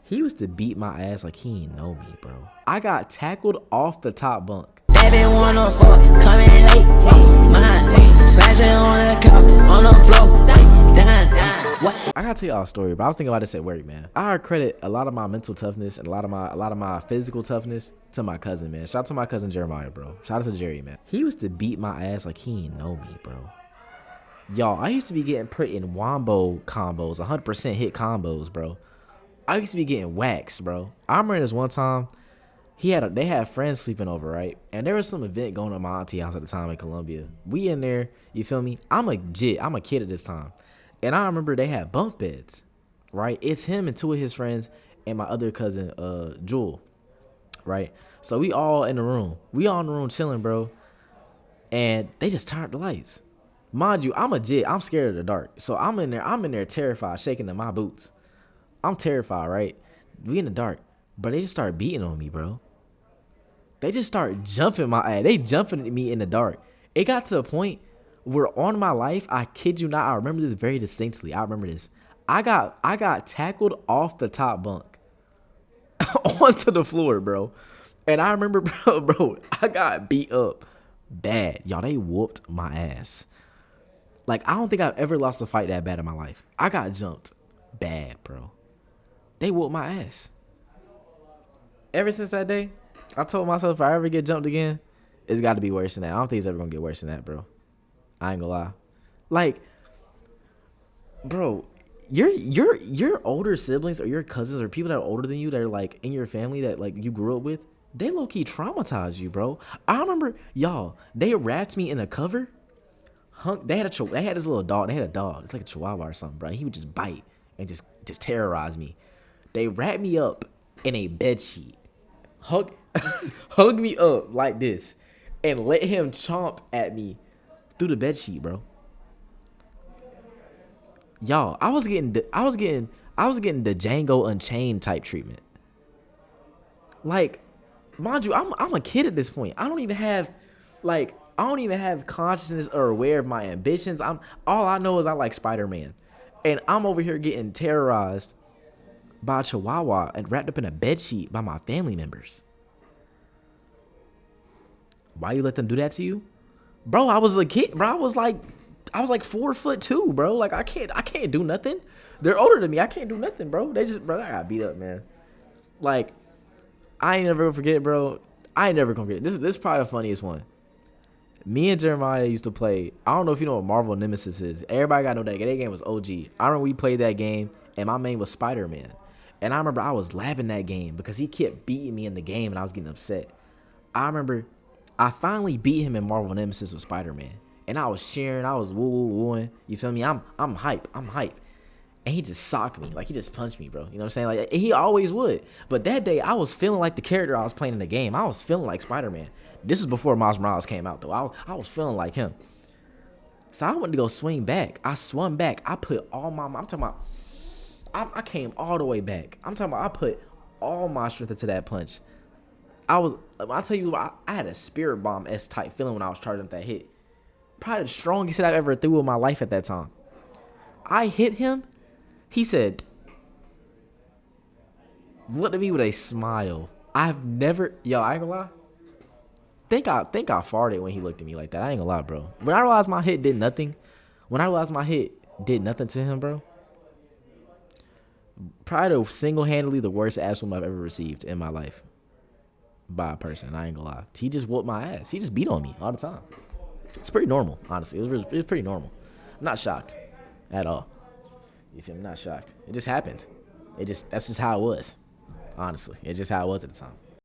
He used to beat my ass like he ain't know me, bro. I got tackled off the top bunk. Baby wanna fuck, coming late, mine, smashing on the couch, on the floor, what? I gotta tell y'all a story, but I was thinking about this at work, man. I credit a lot of my mental toughness and a lot of my physical toughness to my cousin, man. Shout out to my cousin Jeremiah, bro. Shout out to Jerry, man. He used to beat my ass like he ain't know me, bro. Y'all, I used to be getting put in wombo combos, 100% hit combos, bro. I used to be getting waxed, bro. I remember this one time, they had friends sleeping over, right? And there was some event going on at my auntie house at the time in Columbia. We in there, you feel me? I'm a kid at this time. And I remember they had bunk beds, right? It's him and two of his friends and my other cousin, Jewel, right? So we all in the room. We all in the room chilling, bro. And they just turned the lights. Mind you, I'm scared of the dark. So I'm in there terrified, shaking in my boots. I'm terrified, right? We in the dark. But they just start beating on me, bro. They just start jumping my ass. They jumping at me in the dark. It got to a point where on my life, I kid you not, I remember this very distinctly. I remember this. I got tackled off the top bunk onto the floor, bro. And I remember, bro, I got beat up bad. Y'all, they whooped my ass. Like, I don't think I've ever lost a fight that bad in my life. I got jumped bad, bro. They whooped my ass. Ever since that day, I told myself if I ever get jumped again, it's got to be worse than that. I don't think it's ever going to get worse than that, bro. I ain't gonna lie. Like, bro, your older siblings or your cousins or people that are older than you that are like in your family that like you grew up with, they low-key traumatized you, bro. I remember, y'all, they wrapped me in a cover. They had this little dog. They had a dog. It's like a chihuahua or something, bro. He would just bite and just terrorize me. They wrapped me up in a bed sheet. Hug me up like this and let him chomp at me through the bed sheet, bro. Y'all, I was getting the Django Unchained type treatment. Like, mind you, I'm a kid at this point. I don't even have consciousness or aware of my ambitions. All I know is I like Spider-Man. And I'm over here getting terrorized by a chihuahua and wrapped up in a bed sheet by my family members. Why you let them do that to you? Bro, I was a kid, bro. I was like 4'2", bro. Like I can't do nothing. They're older than me. I can't do nothing, bro. I got beat up, man. Like, I ain't never gonna forget, bro. I ain't never gonna forget. This is probably the funniest one. Me and Jeremiah used to play. I don't know if you know what Marvel Nemesis is. Everybody gotta know that game was OG. I remember we played that game, and my main was Spider-Man. And I remember I was labbing that game because he kept beating me in the game, and I was getting upset. I remember I finally beat him in Marvel Nemesis with Spider-Man. And I was cheering. I was woo-woo-wooing. You feel me? I'm hype. And he just socked me. Like, he just punched me, bro. You know what I'm saying? Like, he always would. But that day, I was feeling like the character I was playing in the game. I was feeling like Spider-Man. This is before Miles Morales came out, though. I was feeling like him. So I went to go swing back. I swung back. I put all my... I'm talking about... I came all the way back. I'm talking about I put all my strength into that punch. I'll tell you, I had a spirit bomb-esque type feeling when I was charging that hit. Probably the strongest hit I've ever threw in my life at that time. I hit him. He said, looked at me with a smile. I've never, yo, I ain't gonna lie. Think I farted when he looked at me like that. I ain't gonna lie, bro. When I realized my hit did nothing to him, bro. Probably single-handedly the worst ass whooping I've ever received in my life by a person. I ain't gonna lie. He just whooped my ass. He just beat on me all the time. It's pretty normal, honestly. It was pretty normal. I'm not shocked at all. You feel me? Not shocked. It just happened. That's just how it was. Honestly, it's just how it was at the time.